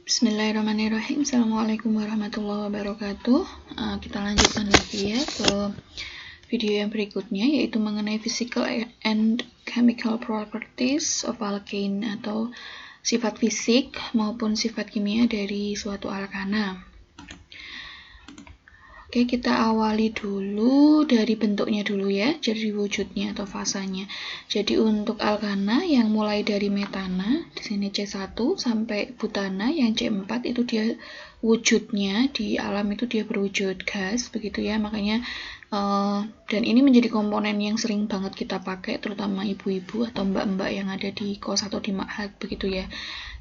Bismillahirrahmanirrahim. Assalamualaikum warahmatullahi wabarakatuh. Kita lanjutkan lagi ya ke video yang berikutnya, yaitu mengenai physical and chemical properties of alkane, atau sifat fisik maupun sifat kimia dari suatu alkana. Oke, kita awali dulu dari bentuknya dulu ya, jadi wujudnya atau fasanya. Jadi untuk alkana yang mulai dari metana, di sini C1 sampai butana yang C4 itu dia wujudnya di alam itu dia berwujud gas, begitu ya. Makanya dan ini menjadi komponen yang sering banget kita pakai, terutama ibu-ibu atau mbak-mbak yang ada di kos atau di ma'had, begitu ya.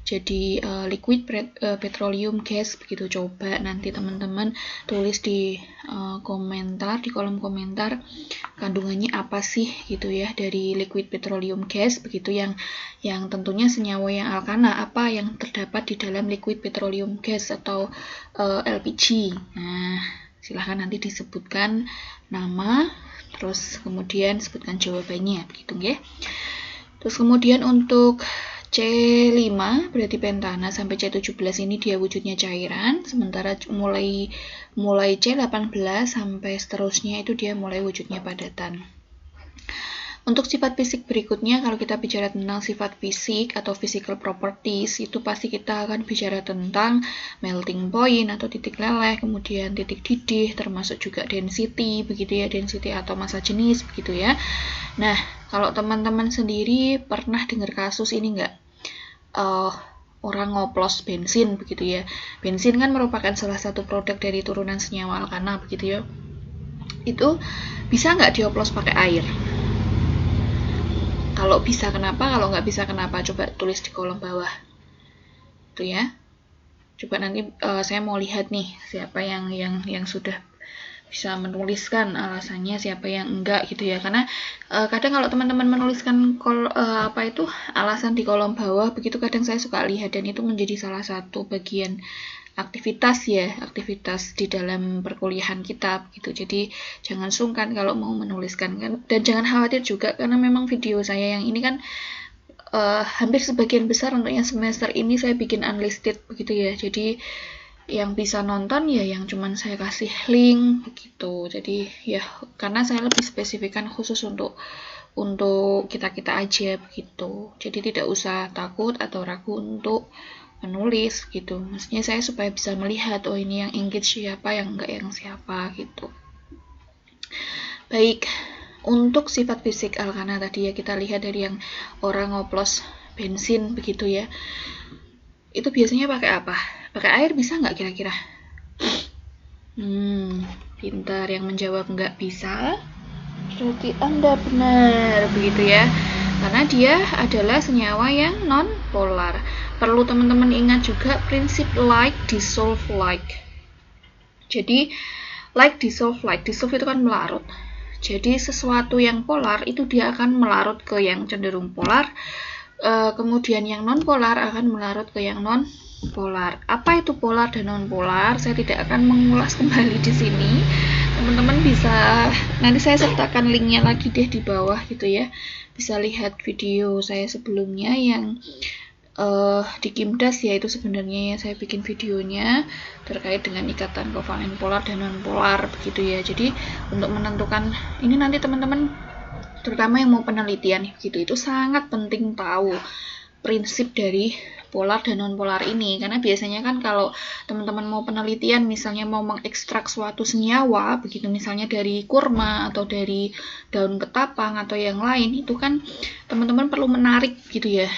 Jadi liquid petroleum gas, begitu. Coba nanti teman-teman tulis di komentar, di kolom komentar, kandungannya apa sih gitu ya dari liquid petroleum gas, begitu, yang tentunya senyawa yang alkana apa yang terdapat di dalam liquid petroleum gas atau LPG. Nah, silahkan nanti disebutkan nama, terus kemudian sebutkan jawabannya, begitu ya. Terus kemudian untuk C5 berarti pentana sampai C17 ini dia wujudnya cairan, sementara mulai C18 sampai seterusnya itu dia mulai wujudnya padatan. Untuk sifat fisik berikutnya, kalau kita bicara tentang sifat fisik atau physical properties, itu pasti kita akan bicara tentang melting point atau titik leleh, kemudian titik didih, termasuk juga density, begitu ya, density atau massa jenis, begitu ya. Nah, kalau teman-teman sendiri pernah dengar kasus ini enggak? Orang ngoplos bensin, begitu ya. Bensin kan merupakan salah satu produk dari turunan senyawa alkana, begitu ya. Itu bisa nggak dioplos pakai air? Kalau bisa kenapa? Kalau nggak bisa kenapa? Coba tulis di kolom bawah. Itu ya. Coba nanti saya mau lihat nih siapa yang sudah bisa menuliskan alasannya, siapa yang enggak gitu ya. Karena kadang kalau teman-teman menuliskan alasan di kolom bawah begitu, kadang saya suka lihat, dan itu menjadi salah satu bagian aktivitas di dalam perkuliahan kita gitu. Jadi jangan sungkan kalau mau menuliskan kan, dan jangan khawatir juga karena memang video saya yang ini kan hampir sebagian besar untuk yang semester ini saya bikin unlisted, begitu ya. Jadi yang bisa nonton ya yang cuman saya kasih link begitu. Jadi ya karena saya lebih spesifikkan khusus untuk kita aja begitu. Jadi tidak usah takut atau ragu untuk menulis gitu. Maksudnya saya supaya bisa melihat oh ini yang engage siapa, yang enggak yang siapa gitu. Baik, untuk sifat fisik alkana tadi ya kita lihat dari yang orang ngoplos bensin begitu ya. Itu biasanya pakai apa? Pakai air bisa nggak kira-kira? Pintar yang menjawab nggak bisa. Berarti Anda benar, begitu ya. Karena dia adalah senyawa yang non-polar. Perlu teman-teman ingat juga prinsip like dissolve like. Jadi like dissolve itu kan melarut. Jadi sesuatu yang polar itu dia akan melarut ke yang cenderung polar. Kemudian yang non-polar akan melarut ke yang non-polar. Apa itu polar dan non-polar? Saya tidak akan mengulas kembali di sini. Teman-teman bisa, nanti saya sertakan linknya lagi deh di bawah gitu ya. Bisa lihat video saya sebelumnya yang di Kimdas ya, itu sebenarnya ya saya bikin videonya terkait dengan ikatan kovalen polar dan non-polar begitu ya. Jadi untuk menentukan ini nanti teman-teman terutama yang mau penelitian gitu, itu sangat penting tahu prinsip dari polar dan non-polar ini, karena biasanya kan kalau teman-teman mau penelitian misalnya mau mengekstrak suatu senyawa begitu, misalnya dari kurma atau dari daun ketapang atau yang lain, itu kan teman-teman perlu menarik gitu ya.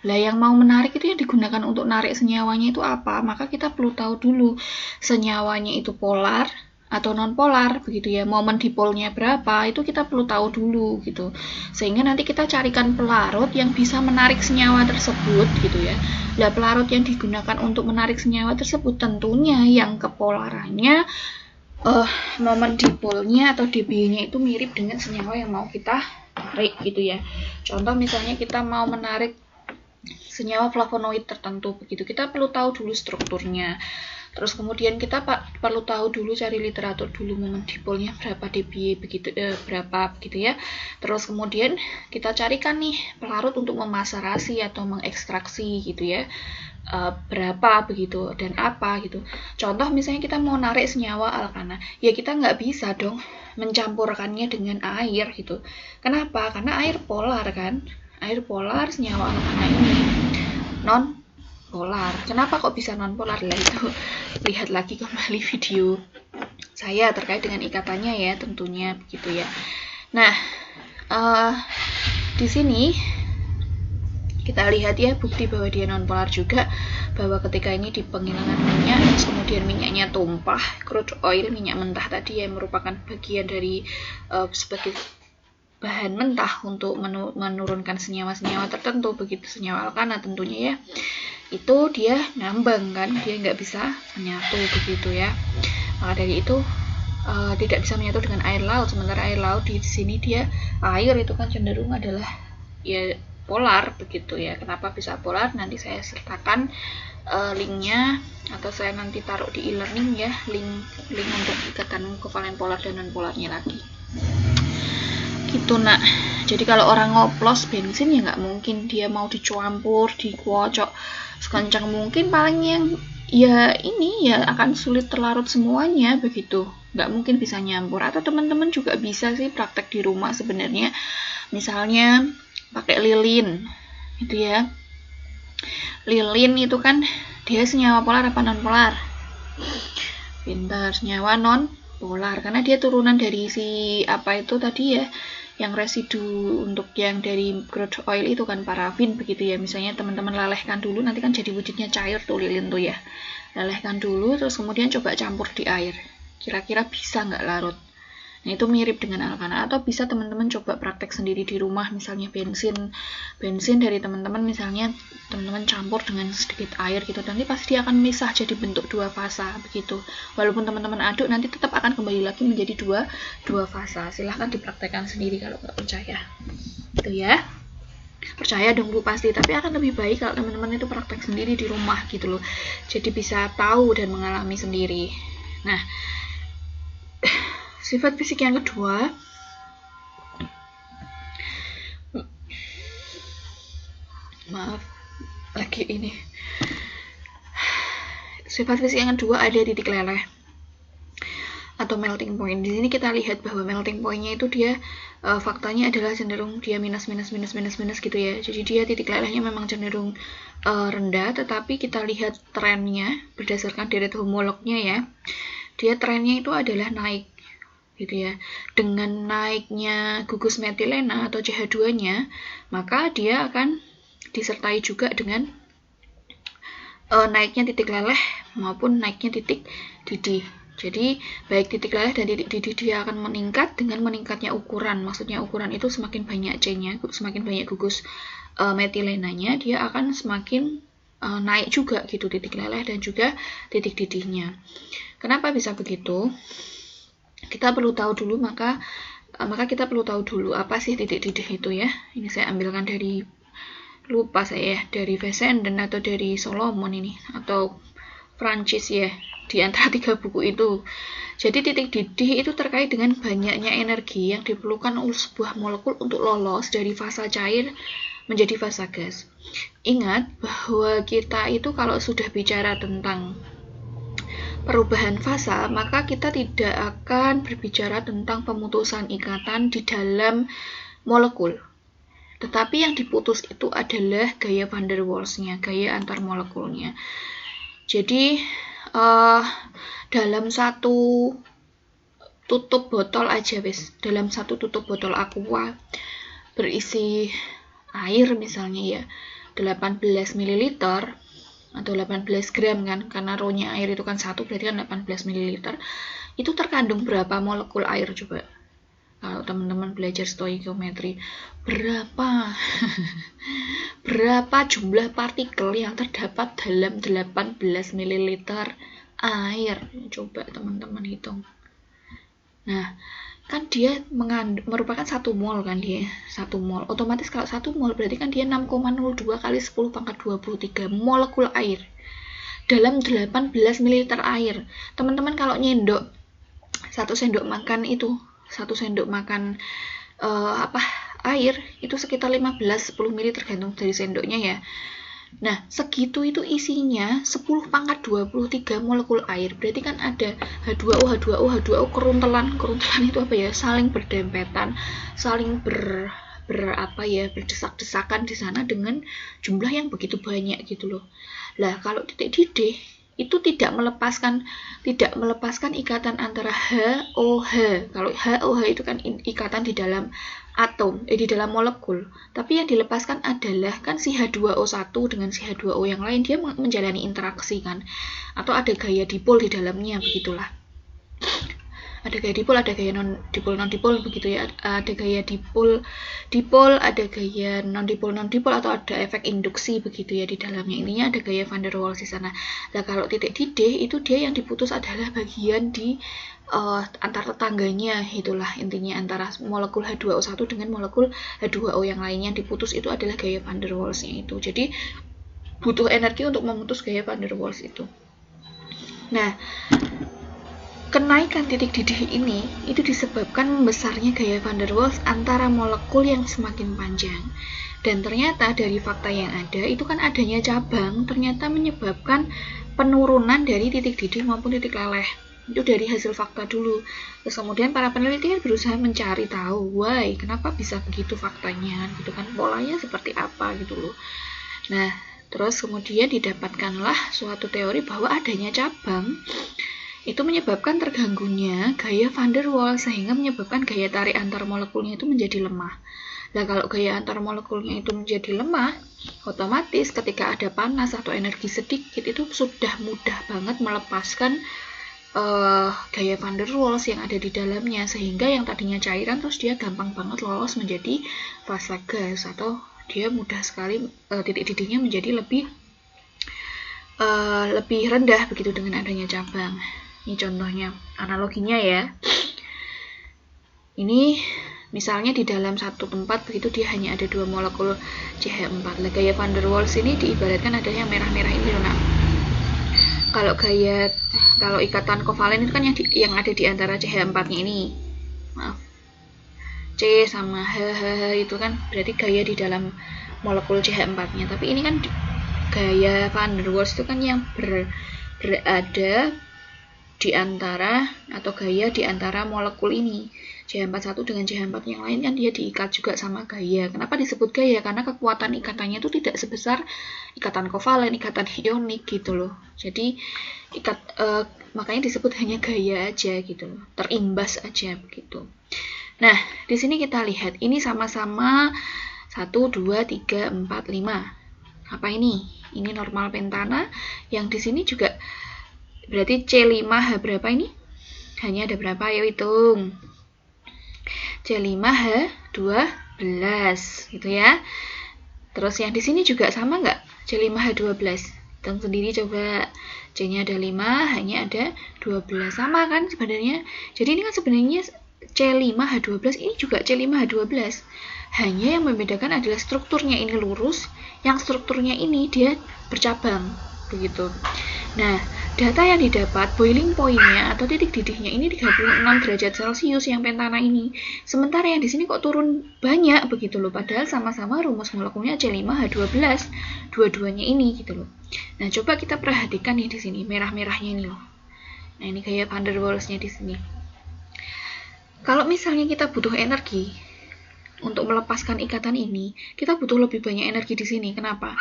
Lah yang mau menarik itu yang digunakan untuk narik senyawanya itu apa? Maka kita perlu tahu dulu senyawanya itu polar atau non-polar begitu ya, momen dipolnya berapa itu kita perlu tahu dulu gitu, sehingga nanti kita carikan pelarut yang bisa menarik senyawa tersebut gitu ya. Nah, pelarut yang digunakan untuk menarik senyawa tersebut tentunya yang kepolarannya momen dipolnya atau dB-nya itu mirip dengan senyawa yang mau kita tarik gitu ya. Contoh misalnya kita mau menarik senyawa flavonoid tertentu begitu, kita perlu tahu dulu strukturnya. Terus kemudian kita perlu tahu dulu, cari literatur dulu moment dipolnya berapa dBA begitu, berapa begitu ya. Terus kemudian kita carikan nih pelarut untuk memaserasi atau mengekstraksi gitu ya, berapa begitu dan apa gitu. Contoh misalnya kita mau narik senyawa alkana, ya kita nggak bisa dong mencampurkannya dengan air gitu. Kenapa? Karena air polar kan, air polar, senyawa alkana ini non polar. Kenapa kok bisa non polar? Lah itu lihat lagi kembali video saya terkait dengan ikatannya ya, tentunya begitu ya. Nah, di sini kita lihat ya bukti bahwa dia non polar juga, bahwa ketika ini di penghilangan minyak, kemudian minyaknya tumpah, crude oil, minyak mentah tadi yang merupakan bagian dari sebagai bahan mentah untuk menurunkan senyawa-senyawa tertentu, begitu senyawa alkana tentunya ya, itu dia ngambang kan, dia nggak bisa menyatu begitu ya. Maka dari itu tidak bisa menyatu dengan air laut. Sementara air laut di sini dia, air itu kan cenderung adalah ya polar begitu ya. Kenapa bisa polar? Nanti saya sertakan linknya, atau saya nanti taruh di e-learning ya, link untuk ikatan kovalen polar dan non polarnya lagi. Gitu nak. Jadi kalau orang ngoplos bensin ya nggak mungkin dia mau dicampur, dikocok sekencang mungkin, paling yang ya ini ya akan sulit terlarut semuanya begitu, nggak mungkin bisa nyampur. Atau teman-teman juga bisa sih praktek di rumah sebenarnya, misalnya pakai lilin gitu ya. Lilin itu kan dia senyawa polar apa non polar? Pintar, senyawa non polar karena dia turunan dari si apa itu tadi ya, yang residu untuk yang dari crude oil itu kan parafin begitu ya. Misalnya teman-teman lelehkan dulu, nanti kan jadi wujudnya cair tuh lilin tuh ya. Lelehkan dulu, terus kemudian coba campur di air. Kira-kira bisa nggak larut? Nah, itu mirip dengan alkana. Atau bisa teman-teman coba praktek sendiri di rumah, misalnya bensin dari teman-teman, misalnya teman-teman campur dengan sedikit air gitu, nanti pasti dia akan misah jadi bentuk dua fasa begitu. Walaupun teman-teman aduk, nanti tetap akan kembali lagi menjadi dua fasa. Silahkan dipraktekkan sendiri kalau nggak percaya gitu ya. Percaya dong Bu pasti, tapi akan lebih baik kalau teman-teman itu praktek sendiri di rumah gitu loh, jadi bisa tahu dan mengalami sendiri. Nah, sifat fisik yang kedua, maaf lagi ini, sifat fisik yang kedua ada titik leleh atau melting point. Di sini kita lihat bahwa melting point-nya itu dia faktanya adalah cenderung dia minus gitu ya. Jadi dia titik lelehnya memang cenderung rendah, tetapi kita lihat trennya berdasarkan deret homolognya ya. Dia trennya itu adalah naik gitu ya. Dengan naiknya gugus metilena atau CH2-nya, maka dia akan disertai juga dengan naiknya titik leleh maupun naiknya titik didih. Jadi baik titik leleh dan titik didih dia akan meningkat dengan meningkatnya ukuran. Maksudnya ukuran itu semakin banyak C-nya, semakin banyak gugus metilenanya, dia akan semakin naik juga gitu titik leleh dan juga titik didihnya. Kenapa bisa begitu? Kita perlu tahu dulu, maka kita perlu tahu dulu apa sih titik didih itu ya. Ini saya ambilkan dari, lupa saya, dari Fessenden atau dari Solomon ini, atau Francis ya, di antara 3 buku itu. Jadi titik didih itu terkait dengan banyaknya energi yang diperlukan oleh sebuah molekul untuk lolos dari fasa cair menjadi fasa gas. Ingat bahwa kita itu kalau sudah bicara tentang perubahan fasa, maka kita tidak akan berbicara tentang pemutusan ikatan di dalam molekul. Tetapi yang diputus itu adalah gaya van der Waals-nya, gaya antar molekulnya. Jadi dalam satu tutup botol aja wis, dalam satu tutup botol aqua berisi air misalnya ya 18 ml atau 18 gram kan, karena rho-nya air itu kan 1, berarti kan 18 ml. Itu terkandung berapa molekul air coba? Kalau teman-teman belajar stoikiometri, berapa berapa jumlah partikel yang terdapat dalam 18 ml air? Coba teman-teman hitung. Nah, kan dia merupakan 1 mol kan, dia 1 mol. Otomatis kalau 1 mol berarti kan dia 6,02 kali 10 pangkat 23 molekul air. dalam 18 ml air. Teman-teman kalau nyendok 1 sendok makan itu, 1 sendok makan air itu sekitar 15-10 ml tergantung dari sendoknya ya. Nah, segitu itu isinya 10 pangkat 23 molekul air. Berarti kan ada H2O, H2O, H2O keruntelan. Keruntelan itu apa ya? Saling berdempetan, saling berdesak-desakan di sana dengan jumlah yang begitu banyak gitu loh. Lah, kalau titik didih itu tidak melepaskan ikatan antara HOH. Kalau HOH itu kan ikatan di dalam atom, di dalam molekul. Tapi yang dilepaskan adalah kan si H2O1 dengan si H2O yang lain, dia menjalani interaksi kan. Atau ada gaya dipol di dalamnya, begitulah. Ada gaya dipol, ada gaya non-dipol begitu ya. Ada gaya dipol, ada gaya non-dipol atau ada efek induksi begitu ya di dalamnya. Ininya ada gaya van der Waals di sana. Nah, kalau titik didih itu dia yang diputus adalah bagian di antar tetangganya, itulah intinya antara molekul H2O1 dengan molekul H2O yang lainnya yang diputus itu adalah gaya van der Waals-nya itu. Jadi butuh energi untuk memutus gaya van der Waals itu. Nah, kenaikan titik didih ini itu disebabkan membesarnya gaya van der Waals antara molekul yang semakin panjang. Dan ternyata dari fakta yang ada itu kan adanya cabang ternyata menyebabkan penurunan dari titik didih maupun titik leleh. Itu dari hasil fakta dulu. Terus kemudian para peneliti berusaha mencari tahu, why, kenapa bisa begitu faktanya, gitu kan, polanya seperti apa gitu loh. Nah, terus kemudian didapatkanlah suatu teori bahwa adanya cabang itu menyebabkan terganggunya gaya van der Waals sehingga menyebabkan gaya tarik antar molekulnya itu menjadi lemah. Nah, kalau gaya antar molekulnya itu menjadi lemah, otomatis ketika ada panas atau energi sedikit itu sudah mudah banget melepaskan gaya van der Waals yang ada di dalamnya, sehingga yang tadinya cairan terus dia gampang banget lolos menjadi fase gas, atau dia mudah sekali titik didihnya menjadi lebih rendah begitu dengan adanya cabang. Ini contohnya, analoginya ya. Ini misalnya di dalam satu tempat begitu dia hanya ada 2 molekul CH4. Nah, gaya van der Waals ini diibaratkan ada yang merah-merah ini loh. Nah, kalau ikatan kovalen itu kan yang ada di antara CH4-nya ini. Maaf. C sama H itu kan berarti gaya di dalam molekul CH4-nya. Tapi ini kan gaya van der Waals itu kan yang berada di antara atau gaya di antara molekul ini. CH41 dengan CH4 yang lain kan dia diikat juga sama gaya. Kenapa disebut gaya? Karena kekuatan ikatannya itu tidak sebesar ikatan kovalen, ikatan ionik gitu loh. Jadi makanya disebut hanya gaya aja gitu loh, terimbas aja begitu. Nah, di sini kita lihat ini sama-sama 1, 2, 3, 4, 5. Apa ini? Ini normal pentana. Yang di sini juga berarti C5H berapa ini? Hanya ada berapa? Ayo hitung. C5H12 gitu ya. Terus yang di sini juga sama nggak? C5H12. Hitung sendiri coba. C-nya ada 5, H-nya ada 12. Sama kan sebenarnya. Jadi ini kan sebenarnya C5H12 ini juga C5H12. Hanya yang membedakan adalah strukturnya ini lurus, yang strukturnya ini dia bercabang begitu. Nah, data yang didapat boiling point-nya atau titik didihnya ini 36 derajat Celcius yang pentana ini. Sementara yang di sini kok turun banyak begitu loh, padahal sama-sama rumus molekulnya C5H12 dua-duanya ini gitu loh. Nah, coba kita perhatikan nih di sini merah-merahnya ini loh. Nah, ini gaya van der Waals-nya di sini. Kalau misalnya kita butuh energi untuk melepaskan ikatan ini, kita butuh lebih banyak energi di sini. Kenapa?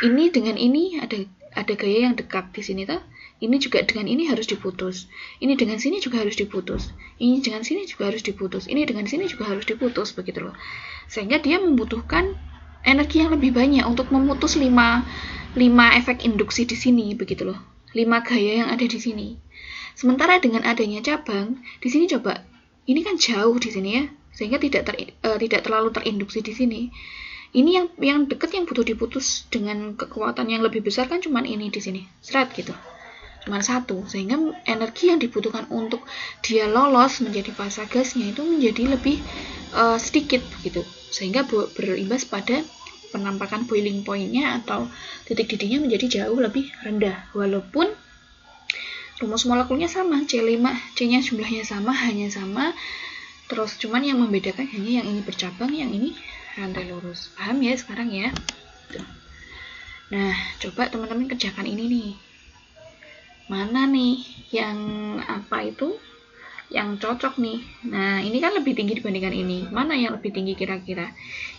Ini dengan ini ada gaya yang dekat di sini tuh. Ini juga dengan ini harus diputus. Ini dengan sini juga harus diputus. Ini dengan sini juga harus diputus. Ini dengan sini juga harus diputus begitu loh. Sehingga dia membutuhkan energi yang lebih banyak untuk memutus 5 efek induksi di sini begitu loh. 5 gaya yang ada di sini. Sementara dengan adanya cabang, di sini coba ini kan jauh di sini ya. Sehingga tidak terlalu terinduksi di sini. Ini yang dekat yang butuh diputus dengan kekuatan yang lebih besar kan cuman ini di sini, seret gitu, cuman 1, sehingga energi yang dibutuhkan untuk dia lolos menjadi fase gasnya itu menjadi lebih sedikit gitu, sehingga berimbas pada penampakan boiling point-nya atau titik didihnya menjadi jauh lebih rendah, walaupun rumus molekulnya sama, C5, C-nya jumlahnya sama, hanya sama, terus cuman yang membedakan hanya yang ini bercabang, yang ini rantai lurus. Paham ya sekarang ya? Nah, coba teman-teman kerjakan ini nih. Mana nih yang apa itu? Yang cocok nih. Nah, ini kan lebih tinggi dibandingkan ini. Mana yang lebih tinggi kira-kira?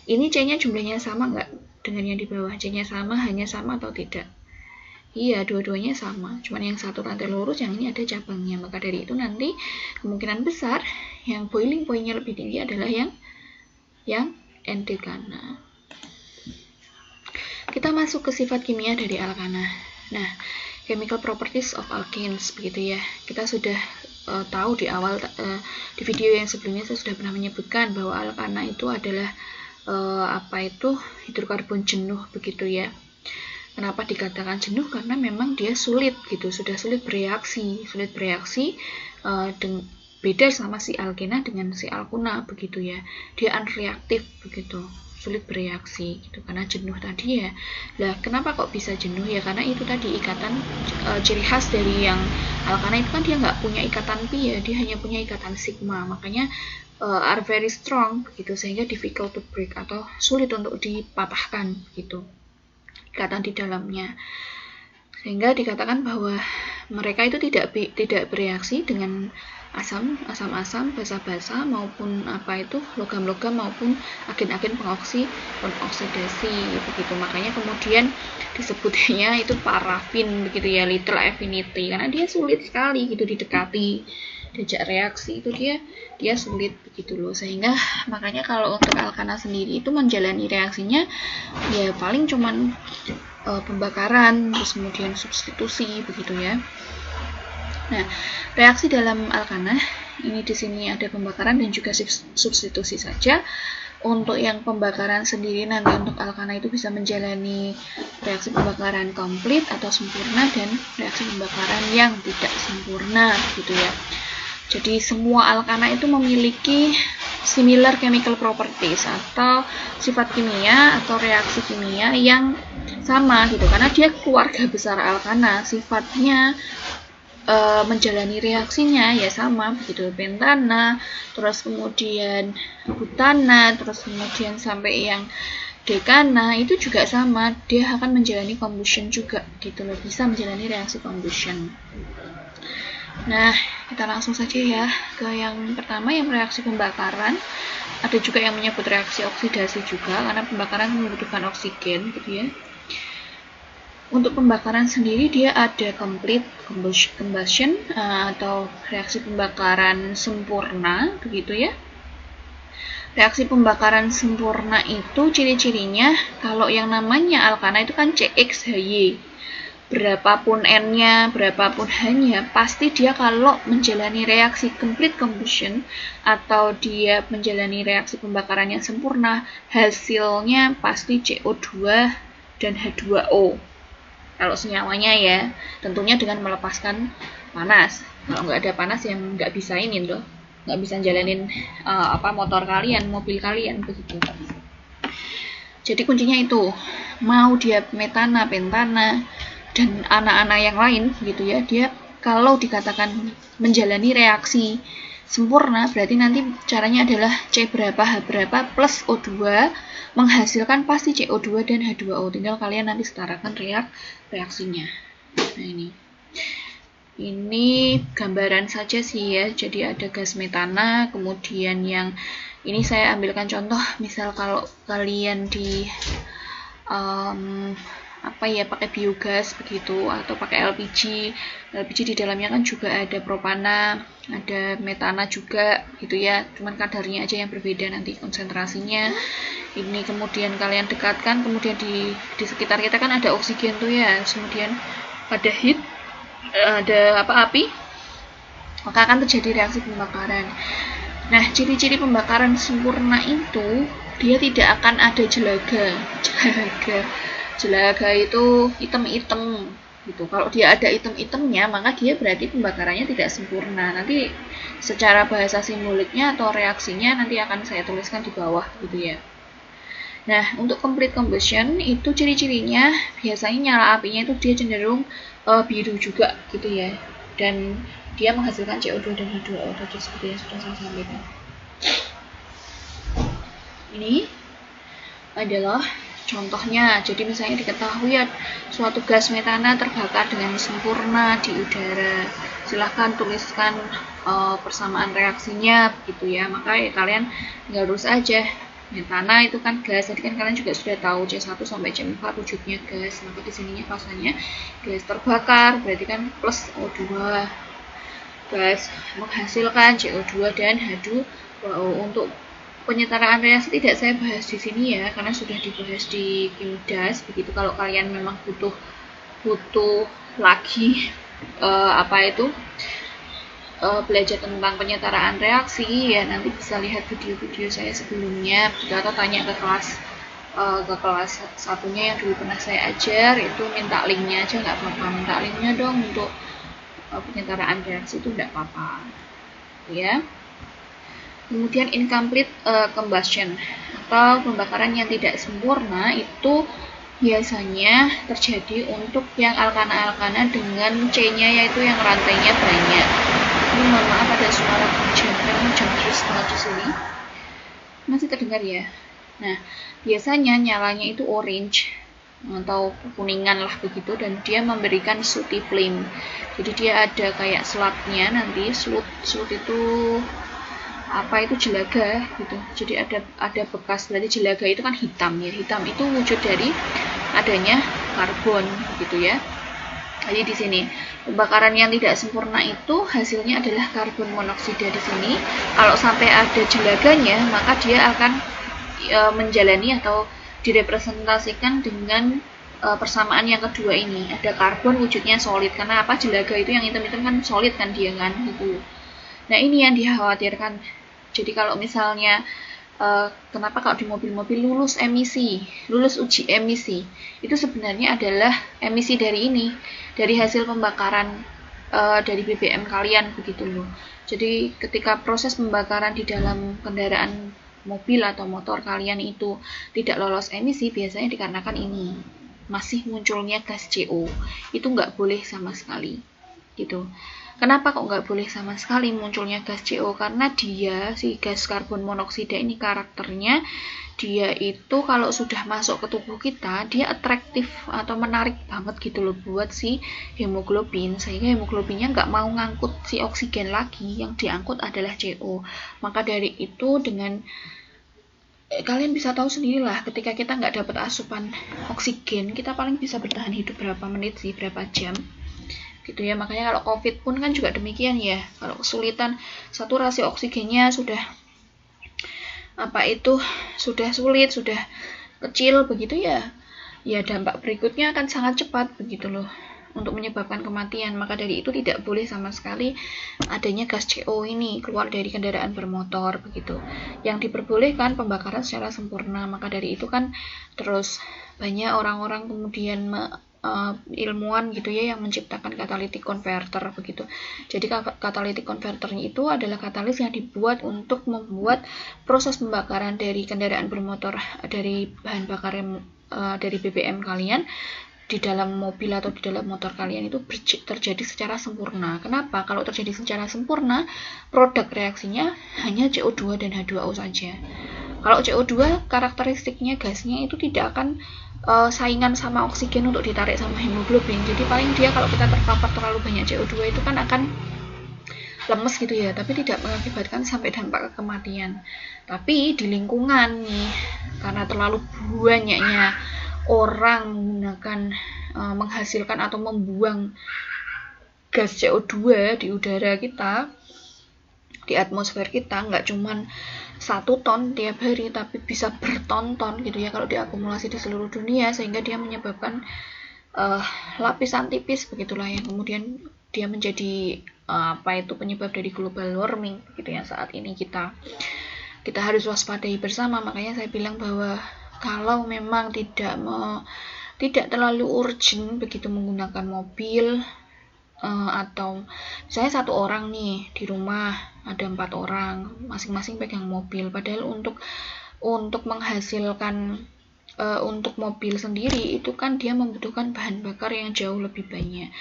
Ini C-nya jumlahnya sama nggak dengan yang di bawah? C-nya sama, hanya sama atau tidak? Iya, dua-duanya sama. Cuman yang satu rantai lurus, yang ini ada cabangnya. Maka dari itu nanti kemungkinan besar yang boiling point-nya lebih tinggi adalah yang endekana. Kita masuk ke sifat kimia dari alkana. Nah, chemical properties of alkenes begitu ya. Kita sudah tahu di awal di video yang sebelumnya saya sudah pernah menyebutkan bahwa alkana itu adalah hidrokarbon jenuh begitu ya. Kenapa dikatakan jenuh? Karena memang dia sulit gitu, sudah sulit bereaksi beda sama si alkena dengan si alkuna begitu ya. Dia unreaktif begitu, sulit bereaksi gitu karena jenuh tadi ya. Lah kenapa kok bisa jenuh ya? Karena itu tadi ikatan ciri khas dari yang alkana itu kan dia nggak punya ikatan pi ya, dia hanya punya ikatan sigma, makanya are very strong begitu, sehingga difficult to break atau sulit untuk dipatahkan gitu ikatan di dalamnya, sehingga dikatakan bahwa mereka itu tidak bereaksi dengan asam, basa-basa maupun logam-logam maupun agen-agen pengoksidasi begitu. Makanya kemudian disebutnya itu parafin begitu ya, little affinity, karena dia sulit sekali gitu didekati, diajak reaksi itu dia sulit begitu loh. Sehingga makanya kalau untuk alkana sendiri itu menjalani reaksinya ya paling cuman pembakaran, terus kemudian substitusi begitu ya. Nah, reaksi dalam alkana ini di sini ada pembakaran dan juga substitusi saja. Untuk yang pembakaran sendiri nanti untuk alkana itu bisa menjalani reaksi pembakaran komplit atau sempurna dan reaksi pembakaran yang tidak sempurna gitu ya. Jadi semua alkana itu memiliki similar chemical properties atau sifat kimia atau reaksi kimia yang sama gitu, karena dia keluarga besar alkana, sifatnya menjalani reaksinya ya sama begitu, pentana, terus kemudian butana, terus kemudian sampai yang dekana itu juga sama, dia akan menjalani combustion juga gitu loh, bisa menjalani reaksi combustion. Nah, kita langsung saja ya ke yang pertama, yang reaksi pembakaran. Ada juga yang menyebut reaksi oksidasi juga, karena pembakaran membutuhkan oksigen gitu ya. Untuk pembakaran sendiri dia ada complete combustion atau reaksi pembakaran sempurna begitu ya. Reaksi pembakaran sempurna itu ciri-cirinya kalau yang namanya alkana itu kan CXHY. Berapapun N-nya, berapapun H-nya, pasti dia kalau menjalani reaksi complete combustion atau dia menjalani reaksi pembakaran yang sempurna, hasilnya pasti CO2 dan H2O. Kalau senyawanya ya, tentunya dengan melepaskan panas. Kalau nggak ada panas yang nggak bisa ini tuh, nggak bisa jalanin motor kalian, mobil kalian begitu. Jadi kuncinya itu, mau dia metana, pentana, dan anak-anak yang lain gitu ya, dia kalau dikatakan menjalani reaksi sempurna, berarti nanti caranya adalah C berapa, H berapa, plus O2, menghasilkan pasti CO2 dan H2O. Tinggal kalian nanti setarakan reaksinya. Nah ini gambaran saja sih ya. Jadi ada gas metana, kemudian yang ini saya ambilkan contoh, misal kalau kalian di pakai biogas begitu atau pakai LPG di dalamnya kan juga ada propana, ada metana juga gitu ya, cuman kadarnya aja yang berbeda nanti konsentrasinya. Ini kemudian kalian dekatkan, kemudian di sekitar kita kan ada oksigen tuh ya, kemudian ada heat, ada api, maka akan terjadi reaksi pembakaran. Nah, ciri-ciri pembakaran sempurna itu dia tidak akan ada jelaga itu hitam-hitam gitu. Kalau dia ada hitam-hitamnya, maka dia berarti pembakarannya tidak sempurna. Nanti secara bahasa simboliknya atau reaksinya nanti akan saya tuliskan di bawah gitu ya. Nah, untuk complete combustion itu ciri-cirinya biasanya nyala apinya itu dia cenderung biru juga gitu ya, dan dia menghasilkan CO2 dan H2O tadi seperti yang sudah saya sampaikan. Ini adalah contohnya. Jadi misalnya diketahui suatu gas metana terbakar dengan sempurna di udara. Silahkan tuliskan persamaan reaksinya begitu ya. Maka ya, kalian nggak harus aja metana itu kan gas. Tadi kan kalian juga sudah tahu C1 sampai C4 wujudnya gas. Maka di sininya pasanya gas terbakar berarti kan plus O2. Gas menghasilkan CO2 dan H2O. Untuk penyetaraan reaksi tidak saya bahas di sini ya, karena sudah dibahas di Kimdas. Begitu kalau kalian memang butuh lagi belajar tentang penyetaraan reaksi ya, nanti bisa lihat video-video saya sebelumnya atau tanya ke kelas satunya yang dulu pernah saya ajar, itu minta linknya aja nggak apa-apa, minta linknya dong untuk penyetaraan reaksi itu nggak apa-apa ya. Kemudian incomplete combustion atau pembakaran yang tidak sempurna itu biasanya terjadi untuk yang alkana-alkana dengan C-nya yaitu yang rantainya banyak. Ini mohon maaf ada suara hujan, memang hujan terus banget di sini. Masih terdengar ya? Nah, biasanya nyalanya itu orange atau kuningan lah begitu, dan dia memberikan sooty flame. Jadi dia ada kayak slotnya nanti, slut itu jelaga gitu. Jadi ada bekas, berarti jelaga itu kan hitam ya. Hitam itu wujud dari adanya karbon gitu ya. Jadi di sini pembakaran yang tidak sempurna itu hasilnya adalah karbon monoksida di sini. Kalau sampai ada jelaganya, maka dia akan menjalani atau direpresentasikan dengan persamaan yang kedua ini. Ada karbon wujudnya solid. Karena apa? Jelaga itu yang hitam-hitam kan solid kan dia kan gitu. Nah, ini yang dikhawatirkan. Jadi kalau misalnya kenapa kalau di mobil-mobil lulus uji emisi, itu sebenarnya adalah emisi dari hasil pembakaran dari BBM kalian begitu loh. Jadi ketika proses pembakaran di dalam kendaraan mobil atau motor kalian itu tidak lolos emisi, biasanya dikarenakan ini masih munculnya gas CO. Itu nggak boleh sama sekali gitu. Kenapa kok nggak boleh sama sekali munculnya gas CO? Karena si gas karbon monoksida ini karakternya, dia itu kalau sudah masuk ke tubuh kita, dia atraktif atau menarik banget gitu loh buat si hemoglobin, sehingga hemoglobinnya nggak mau ngangkut si oksigen lagi, yang diangkut adalah CO. Maka dari itu kalian bisa tahu sendirilah, ketika kita nggak dapat asupan oksigen, kita paling bisa bertahan hidup berapa menit sih, berapa jam gitu ya. Makanya kalau COVID pun kan juga demikian ya. Kalau kesulitan saturasi oksigennya sudah sulit, sudah kecil begitu ya. Ya dampak berikutnya akan sangat cepat begitu loh untuk menyebabkan kematian. Maka dari itu tidak boleh sama sekali adanya gas CO ini keluar dari kendaraan bermotor begitu. Yang diperbolehkan pembakaran secara sempurna. Maka dari itu kan terus banyak orang-orang kemudian ilmuwan gitu ya yang menciptakan catalytic converter begitu. Jadi catalytic converternya itu adalah katalis yang dibuat untuk membuat proses pembakaran dari kendaraan bermotor dari bahan bakar dari BBM kalian di dalam mobil atau di dalam motor kalian itu terjadi secara sempurna. Kenapa? Kalau terjadi secara sempurna, produk reaksinya hanya CO2 dan H2O saja. Kalau CO2 karakteristiknya gasnya itu tidak akan saingan sama oksigen untuk ditarik sama hemoglobin. Jadi paling dia kalau kita terpapar terlalu banyak CO2 itu kan akan lemes gitu ya, tapi tidak mengakibatkan sampai dampak kematian. Tapi di lingkungan nih, karena terlalu banyaknya orang menghasilkan atau membuang gas CO2 di udara kita, di atmosfer kita, nggak cuman 1 ton tiap hari, tapi bisa berton-ton gitu ya kalau diakumulasi di seluruh dunia, sehingga dia menyebabkan lapisan tipis begitulah yang kemudian dia menjadi penyebab dari global warming gitu ya. Saat ini kita harus waspadai bersama. Makanya saya bilang bahwa kalau memang tidak terlalu urgent begitu menggunakan mobil, atau misalnya 1 orang nih di rumah ada 4 orang masing-masing pegang mobil, padahal untuk menghasilkan untuk mobil sendiri itu kan dia membutuhkan bahan bakar yang jauh lebih banyak.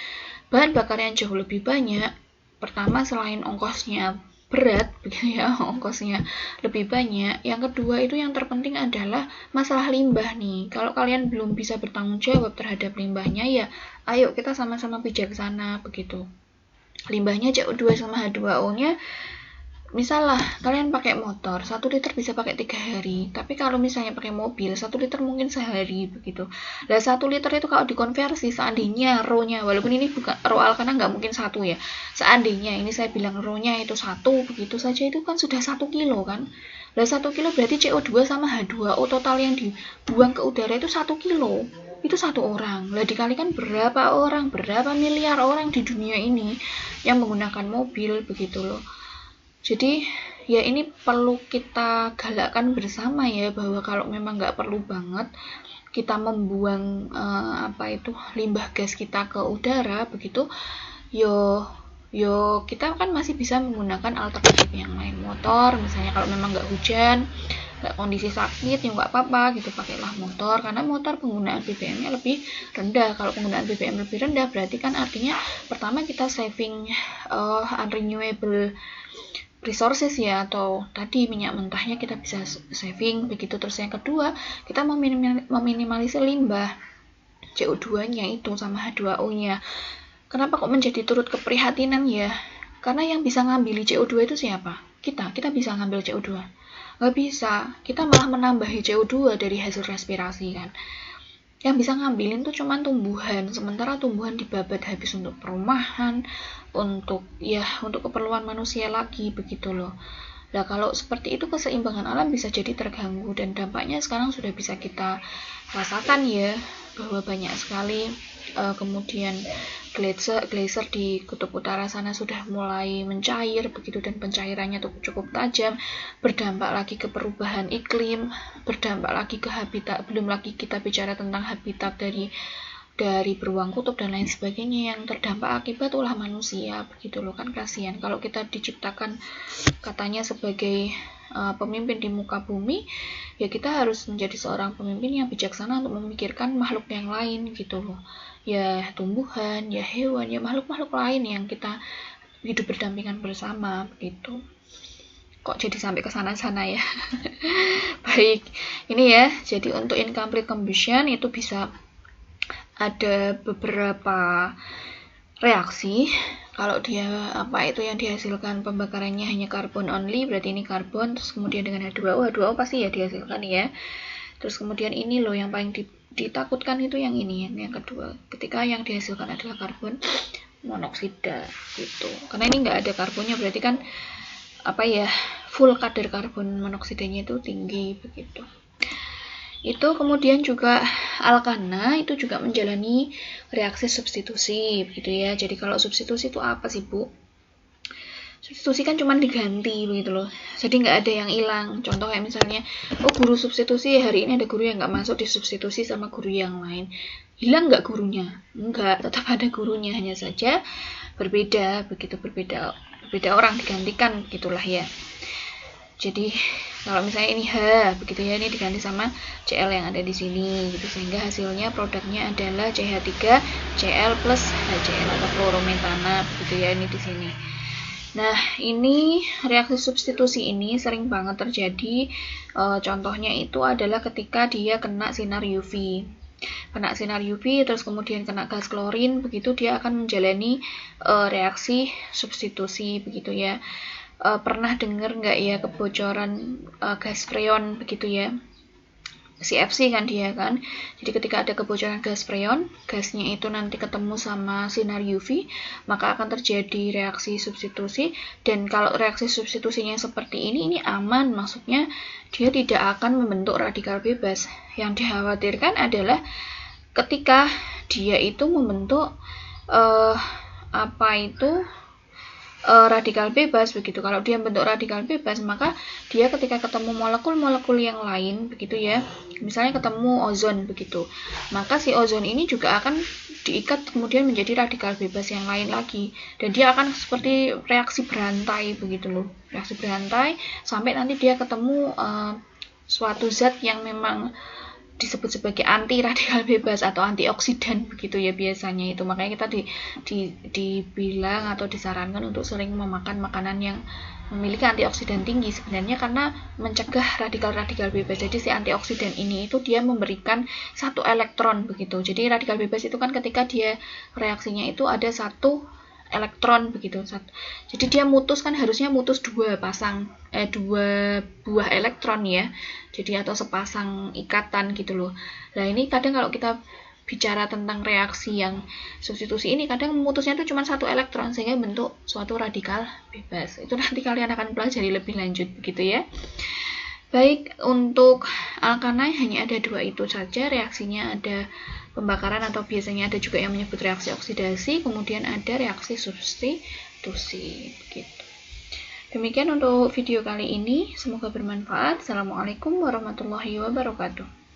Bahan bakar yang jauh lebih banyak, pertama selain ongkosnya berat begitu ya, ongkosnya lebih banyak. Yang kedua itu yang terpenting adalah masalah limbah nih. Kalau kalian belum bisa bertanggung jawab terhadap limbahnya, ya ayo kita sama-sama bijaksana begitu. Limbahnya CO2 sama H2O-nya, misal lah kalian pakai motor 1 liter bisa pakai 3 hari, tapi kalau misalnya pakai mobil 1 liter mungkin sehari begitu. Nah 1 liter itu kalau dikonversi seandainya RO-nya, walaupun ini bukan RO Alkana, nggak mungkin 1 ya, seandainya ini saya bilang RO-nya itu 1, begitu saja itu kan sudah 1 kilo kan. Nah 1 kilo berarti CO2 sama H2O total yang dibuang ke udara itu 1 kilo, itu 1 orang. Lah dikalikan berapa orang, berapa miliar orang di dunia ini yang menggunakan mobil begitu loh. Jadi ya ini perlu kita galakkan bersama ya, bahwa kalau memang nggak perlu banget kita membuang limbah gas kita ke udara begitu, yo kita kan masih bisa menggunakan alternatif yang lain, motor misalnya. Kalau memang nggak hujan, nggak kondisi sakit, ya nggak apa-apa gitu, pakailah motor, karena motor penggunaan BBM-nya lebih rendah. Kalau penggunaan BBM lebih rendah berarti kan artinya pertama kita saving unrenewable resources ya, atau tadi minyak mentahnya kita bisa saving begitu. Terus yang kedua, kita meminimalisir limbah CO2-nya itu sama H2O-nya. Kenapa kok menjadi turut keprihatinan ya? Karena yang bisa ngambil CO2 itu siapa? Kita bisa ngambil CO2? Nggak bisa, kita malah menambahi CO2 dari hasil respirasi kan. Yang bisa ngambilin tuh cuma tumbuhan, sementara tumbuhan dibabat habis untuk perumahan, untuk keperluan manusia lagi begitu loh. Nah kalau seperti itu keseimbangan alam bisa jadi terganggu, dan dampaknya sekarang sudah bisa kita rasakan ya, bahwa banyak sekali kemudian glacier di kutub utara sana sudah mulai mencair begitu, dan pencairannya tuh cukup tajam, berdampak lagi ke perubahan iklim, berdampak lagi ke habitat, belum lagi kita bicara tentang habitat dari beruang kutub dan lain sebagainya yang terdampak akibat ulah manusia begitu loh. Kan kasihan kalau kita diciptakan katanya sebagai pemimpin di muka bumi, ya kita harus menjadi seorang pemimpin yang bijaksana untuk memikirkan makhluk yang lain gitu loh, ya tumbuhan, ya hewan, ya makhluk-makhluk lain yang kita hidup berdampingan bersama begitu. Kok jadi sampai ke sana-sana ya. Baik, ini ya, jadi untuk incomplete combustion itu bisa ada beberapa reaksi. Kalau dia yang dihasilkan pembakarannya hanya karbon only, berarti ini karbon, terus kemudian dengan H2O pasti ya dihasilkan ya. Terus kemudian ini loh yang paling ditakutkan itu yang ini, yang kedua, ketika yang dihasilkan adalah karbon monoksida gitu. Karena ini nggak ada karbonnya, berarti kan full kadar karbon monoksidanya itu tinggi begitu. Itu kemudian juga alkana itu juga menjalani reaksi substitusi begitu ya. Jadi kalau substitusi itu apa sih Bu? Substitusi kan cuma diganti begitu loh, jadi nggak ada yang hilang. Contoh kayak misalnya, guru substitusi hari ini ada guru yang nggak masuk, disubstitusi sama guru yang lain, hilang nggak gurunya? Enggak, tetap ada gurunya, hanya saja berbeda begitu, berbeda orang digantikan gitulah ya. Jadi kalau misalnya ini H begitu ya, ini diganti sama Cl yang ada di sini gitu, sehingga hasilnya produknya adalah CH3Cl plus HCl atau fluorometana begitu ya, ini di sini. Nah, ini reaksi substitusi ini sering banget terjadi. Contohnya itu adalah ketika dia kena sinar UV. Terus kemudian kena gas klorin, begitu dia akan menjalani reaksi substitusi begitu ya. Pernah dengar nggak ya kebocoran gas freon begitu ya? CFC kan dia kan. Jadi ketika ada kebocoran gas freon, gasnya itu nanti ketemu sama sinar UV, maka akan terjadi reaksi substitusi. Dan kalau reaksi substitusinya seperti ini aman, maksudnya dia tidak akan membentuk radikal bebas. Yang dikhawatirkan adalah ketika dia itu membentuk radikal bebas begitu. Kalau dia bentuk radikal bebas, maka dia ketika ketemu molekul-molekul yang lain begitu ya, misalnya ketemu ozon begitu, maka si ozon ini juga akan diikat kemudian menjadi radikal bebas yang lain lagi, dan dia akan seperti reaksi berantai begitu loh, reaksi berantai sampai nanti dia ketemu suatu zat yang memang disebut sebagai anti radikal bebas atau antioksidan begitu ya biasanya itu. Makanya kita dibilang atau disarankan untuk sering memakan makanan yang memiliki antioksidan tinggi sebenarnya karena mencegah radikal-radikal bebas. Jadi si antioksidan ini itu dia memberikan satu elektron begitu. Jadi radikal bebas itu kan ketika dia reaksinya itu ada satu elektron begitu. Jadi dia mutus kan harusnya mutus dua buah elektron ya. Jadi atau sepasang ikatan gitu loh. Nah, ini kadang kalau kita bicara tentang reaksi yang substitusi ini kadang mutusnya itu cuma satu elektron sehingga bentuk suatu radikal bebas. Itu nanti kalian akan pelajari lebih lanjut begitu ya. Baik, untuk alkana hanya ada 2 itu saja reaksinya, ada pembakaran atau biasanya ada juga yang menyebut reaksi oksidasi, kemudian ada reaksi substitusi gitu. Demikian untuk video kali ini, semoga bermanfaat. Assalamualaikum warahmatullahi wabarakatuh.